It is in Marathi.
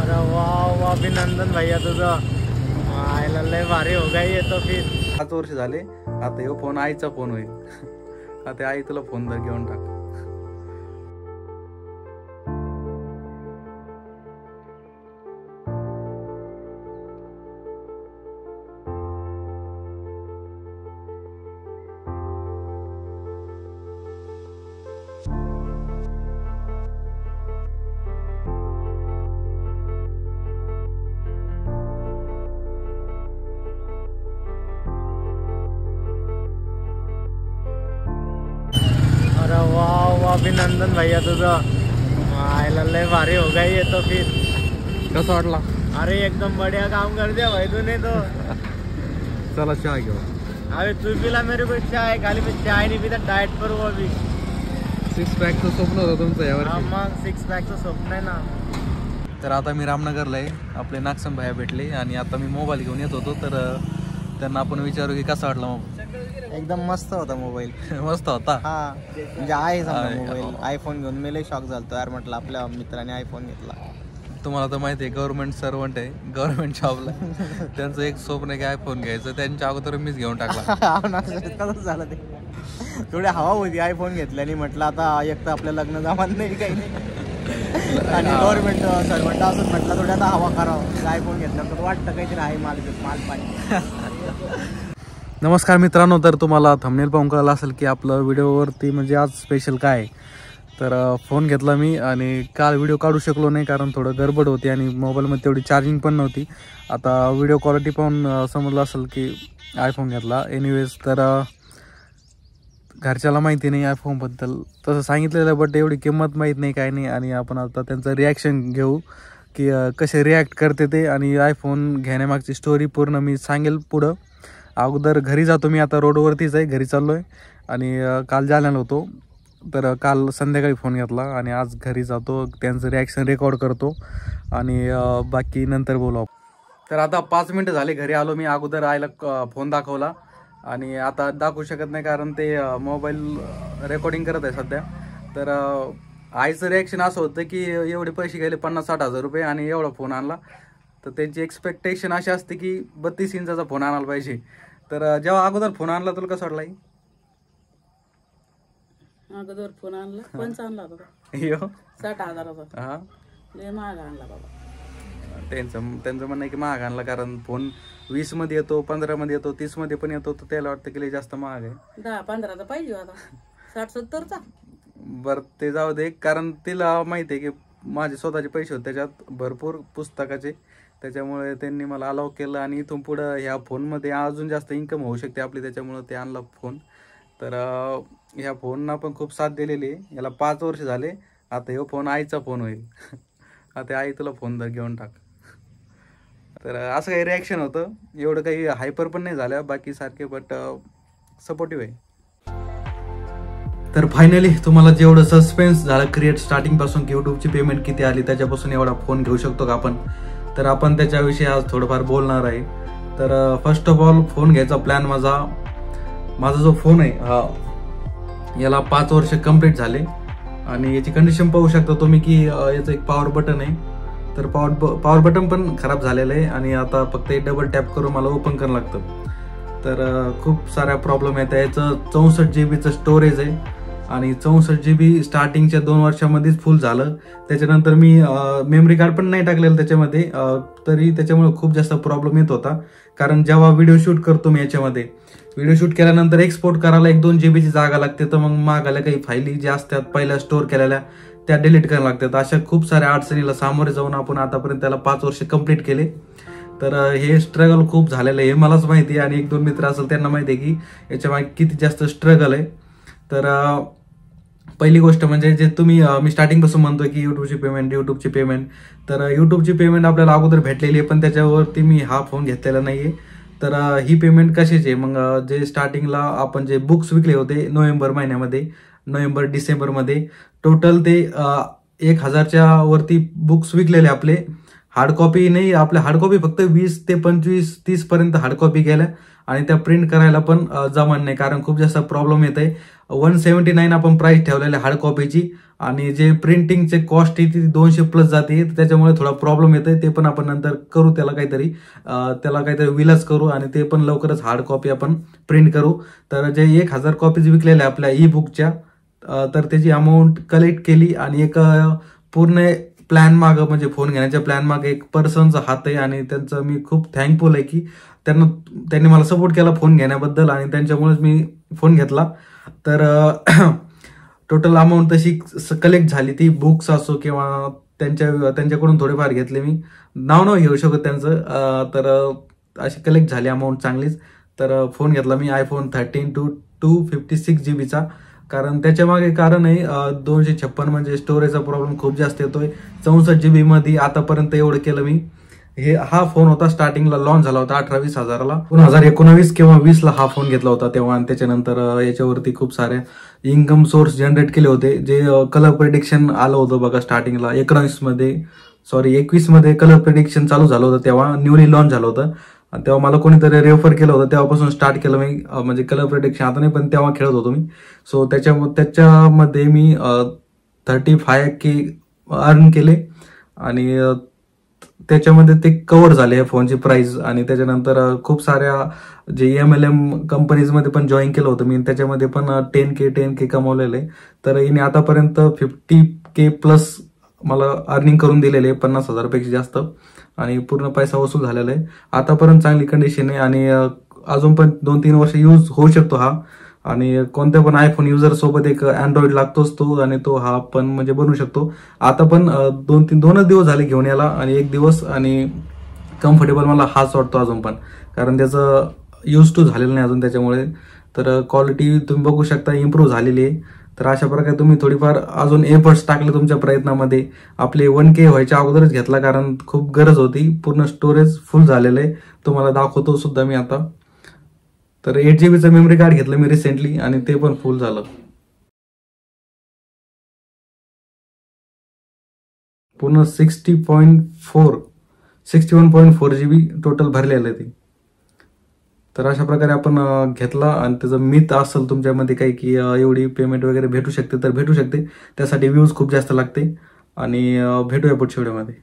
अरे वाह अभिनंदन भैया तुझं आयला लय भारी हो गई ये तो फिर 5 वर्ष झाले आता ह्यो फोन आईचा फोन होईल आता आई तुला फोन घेऊन टाक अरे वाह अभिनंदन भैया तुझं आयला लय भारी हो गई ये तो फिर कसं वाटला अरे एकदम बढ़िया काम कर दिया भाई तूने तो चला चहा घेऊ अरे तू पिला मेरे को चाय खाली मैं चाय नहीं पीता डाइट पर हूँ अभी 6 पॅकचं स्वप्न होतं तुमचं यावर मग 6 पॅकचं स्वप्न आहे ना तर आता मी रामनगरला आहे आपले नागसम भैया भेटले आणि आता मी मोबाईल घेऊन येत होतो तर त्यांना आपण विचारू की कसा वाटला मोबाईल एकदम मस्त होता मोबाईल मस्त होता हा म्हणजे आहे मोबाईल आयफोन घेऊन मी लय शॉक झालतो यार म्हटलं आपल्या मित्राने आयफोन घेतला तुम्हाला तर माहिती आहे गव्हर्नमेंट सर्वंट आहे गव्हर्नमेंट जॉबला त्यांचं एक स्वप्न आहे की आयफोन घ्यायचं त्यांच्या अगोदर मीच घेऊन टाकला झालं ते थोडी हवा होती आयफोन घेतल्याने म्हटलं आता एक तर आपलं लग्न जमान नाही काही नाही आणि गव्हर्नमेंट सर्वंट असं म्हटलं थोडी आता हवा करावं आयफोन घेतलं तर वाटतं काहीतरी आहे माल पाहिजे नमस्कार मित्रांनो तर तुम्हाला थंबनेल पाहून कळलं असेल की आपलं व्हिडिओवरती म्हणजे आज स्पेशल काय तर फोन घेतला मी आणि काल व्हिडिओ काढू शकलो नाही कारण थोडं गडबड होती आणि मोबाईलमध्ये तेवढी चार्जिंग पण नव्हती आता व्हिडिओ क्वालिटी पाहून समजलं असेल की आयफोन घेतला एनिवेज तर घरच्याला माहिती नाही आयफोनबद्दल तसं सांगितलेलं बट एवढी किंमत माहीत नाही काय नाही आणि आपण आता त्यांचं रिॲक्शन घेऊ की कसे रिॲक्ट करते ते आणि आयफोन घेण्यामागची स्टोरी पूर्ण मी सांगेल पुढं अगोदर घरी जातो मी आता रोडवरतीच आहे घरी चाललो आहे आणि काल जायला होतो तर काल संध्याकाळी फोन घेतला आणि आज घरी जातो त्यांचं रिॲक्शन रेकॉर्ड करतो आणि बाकी नंतर बोलू तर आता 5 मिनटं झाले घरी आलो मी अगोदर आईला फोन दाखवला आणि आता दाखवू शकत नाही कारण ते मोबाईल रेकॉर्डिंग करत आहे सध्या तर आईचं रिॲक्शन असं होतं की एवढे पैसे गेले 50-60 हजार रुपये आणि एवढा फोन आणला तर त्यांची एक्सपेक्टेशन अशी असते की 32 इंचाचा फोन आणायला पाहिजे तर जेव्हा अगोदर फोन आणला तुला कसं वाटला अगोदर फोन आणला पंच आणला होता यो 60,000चा हा लय महाग आणला बाबा त्यांचं म्हणणं आहे की महाग आणला कारण फोन 20 मध्ये येतो 15 मध्ये येतो 30 मध्ये पण येतो तर त्याला वाटतं की लय जास्त महाग आहे 10-15चा पाहिजे आता 60-70चा बरं ते जाऊ दे कारण तिला माहिती आहे की माझे स्वतःचे पैसे होते त्याच्यात भरपूर पुस्तकाचे त्याच्यामुळे त्यांनी मला अलाव केलं आणि इथून पुढं ह्या फोनमध्ये अजून जास्त इन्कम होऊ शकते आपली त्याच्यामुळं ते आणला फोन तर ह्या फोनना पण खूप साथ दिलेली आहे याला 5 वर्ष झाले आता ह्यो फोन आईचा फोन होईल आता आई तुला फोन घेऊन टाक तर असं काही रिॲक्शन होतं एवढं काही हायपर पण नाही झालं बाकी सारखे बट सपोर्टिव्ह आहे तर फायनली तुम्हाला जेवढं सस्पेन्स झालं क्रिएट स्टार्टिंगपासून की यूट्यूबची पेमेंट किती आली त्याच्यापासून एवढा फोन घेऊ शकतो का आपण तर आपण त्याच्याविषयी आज थोडंफार बोलणार आहे तर फर्स्ट ऑफ ऑल फोन घ्यायचा प्लॅन माझा जो फोन आहे हा याला 5 वर्ष कंप्लीट झाले आणि याची कंडिशन पाहू शकता तुम्ही की याचं एक पॉवर बटन आहे तर पॉवर बटन पण खराब झालेलं आहे आणि आता फक्त एक डबल टॅप करून मला ओपन करावं लागतं तर खूप साऱ्या प्रॉब्लेम आहेत याचं 64 GB स्टोरेज आहे आणि 64 GB स्टार्टिंगच्या 2 वर्षामध्येच फुल झालं त्याच्यानंतर मी मेमरी कार्ड पण नाही टाकलेलं त्याच्यामध्ये तरी त्याच्यामुळे खूप जास्त प्रॉब्लेम येत होता कारण जेव्हा व्हिडिओ शूट करतो मी याच्यामध्ये व्हिडिओ शूट केल्यानंतर एक्सपोर्ट करायला 1-2 GB ची जागा लागते तर मग मागायला काही फायली ज्या असतात पहिल्या स्टोअर केलेल्या त्या डिलीट करायला लागतात अशा खूप साऱ्या अडचणीला सामोरे जाऊन आपण आतापर्यंत त्याला 5 वर्ष कंप्लीट केले तर हे स्ट्रगल खूप झालेलं आहे हे मलाच माहिती आहे आणि 1-2 मित्र असेल त्यांना माहिती आहे की याच्या मागे किती जास्त स्ट्रगल आहे तर पहिली गोष्ट म्हणजे जे तुम्ही मी स्टार्टिंग पासून म्हणतोय की युट्यूबची पेमेंट तर युट्यूबची पेमेंट आपल्याला अगोदर भेटलेली आहे पण त्याच्यावरती मी हा फोन घेतलेला नाहीये तर ही पेमेंट कशाची आहे मग जे स्टार्टिंगला आपण जे बुक्स विकले होते नोव्हेंबर महिन्यामध्ये नोव्हेंबर-डिसेंबर मध्ये टोटल ते 1000च्या वरती बुक्स विकलेले आपले हार्ड कॉपी नाही आपल्या हार्ड कॉपी फक्त 20 ते 25-30 पर्यंत हार्ड कॉपी गेल्या आणि त्या प्रिंट करायला पण जमान नाही कारण खूप जास्त प्रॉब्लेम येत आहे 179 आपण प्राइस ठेवलेले हार्ड कॉपीची, आणि जे प्रिंटिंगचे कॉस्ट आहे ती 200+ जाते, त्याच्यामुळे थोडा प्रॉब्लेम येतोय. ते पण आपण नंतर करू, त्याला काहीतरी विलास करू आणि ते पण लवकरच हार्ड कॉपी आपण प्रिंट करू. तर जे 1000 कॉपीज विकलेल्या आपल्या ई बुकच्या, तर त्याची अमाऊंट कलेक्ट केली आणि एक पूर्ण प्लॅन मागं, म्हणजे फोन घेण्याच्या प्लॅन मागे एक पर्सनचा हात आहे आणि त्यांचं मी खूप थँकफुल आहे की त्यांनी मला सपोर्ट केला फोन घेण्याबद्दल आणि त्यांच्यामुळेच मी फोन घेतला. तर टोटल अमाऊंट तशी कलेक्ट झाली, ती बुक्स असो किंवा त्यांच्याकडून थोडेफार घेतले, मी नाव नाही घेऊ शकत त्यांचं. तर अशी कलेक्ट झाली अमाऊंट चांगलीच. तर फोन घेतला मी iPhone 13 256 GB, कारण त्याच्या मागे कारण आहे 256 म्हणजे स्टोरेजचा प्रॉब्लेम खूप जास्त येतोय. 64 GB मध्ये आतापर्यंत एवढं केलं मी. हा फोन होता स्टार्टिंगला लॉन्च झाला होता 18-20 हजाराला, 2019 किंवा 20ला हा फोन घेतला होता तेव्हा. आणि त्याच्यानंतर याच्यावरती खूप सारे इन्कम सोर्स जनरेट केले होते. जे कलर प्रेडिक्शन आलं होतं बघा स्टार्टिंगला 21 मध्ये कलर प्रेडिक्शन चालू झालं होतं, तेव्हा न्यूली लॉन्च झालं होतं. तेव्हा मला कोणीतरी रेफर केलं होतं, तेव्हापासून स्टार्ट केलं मी, म्हणजे कलर प्रेडिक्शन. आता नाही पण तेव्हा खेळत होतो मी. सो त्याच्यामध्ये मी 35K अर्न केले आणि त्याच्यामध्ये ते कव्हर झाले फोनची प्राइस. आणि त्याच्यानंतर खूप साऱ्या जे MLM कंपनीजमध्ये पण जॉईन केलं होतं मी, त्याच्यामध्ये पण 10K कमवलेले. तर हिने आतापर्यंत 50K+ मला अर्निंग करून दिलेले, 50,000पेक्षा जास्त, आणि पूर्ण पैसा वसूल झालेला आहे. आतापर्यंत चांगली कंडिशन आहे आणि अजून पण 2-3 वर्ष यूज होऊ शकतो हा. आणि कोणत्या पण आयफोन युजर सोबत एक अँड्रॉइड लागतोच तो, आणि तो हा पण म्हणजे बनवू शकतो. आता पण 2-3 दिवस झाले घेऊन याला, आणि 1 दिवस, आणि कम्फर्टेबल मला हाच वाटतो अजून पण, कारण त्याचं यूज टू झालेलं नाही अजून त्याच्यामुळे. तर क्वालिटी तुम्ही बघू शकता इम्प्रूव्ह झालेली आहे. तर अशा प्रकारे तुम्ही थोडीफार अजून एफर्ट्स टाकले तुमच्या प्रयत्नामध्ये. आपले 1K व्हायच्या अगोदरच घेतला, कारण खूप गरज होती. पूर्ण स्टोरेज फुल झालेलं आहे, तुम्हाला दाखवतो सुद्धा मी आता. तर 8 GB मेमरी कार्ड घेतलं मी रिसेंटली आणि ते पण फुल झालं. पूर्ण 61.4 GB टोटल भरलेलं आहे ते. तर अशा प्रकारे आपण घेतला. आणि त्याचं मिथ असेल तुमच्यामध्ये काही की एवढी पेमेंट वगैरे भेटू शकते, तर भेटू शकते. त्यासाठी व्ह्यूज खूप जास्त लागते. आणि भेटूया पुढच्या व्हिडिओमध्ये.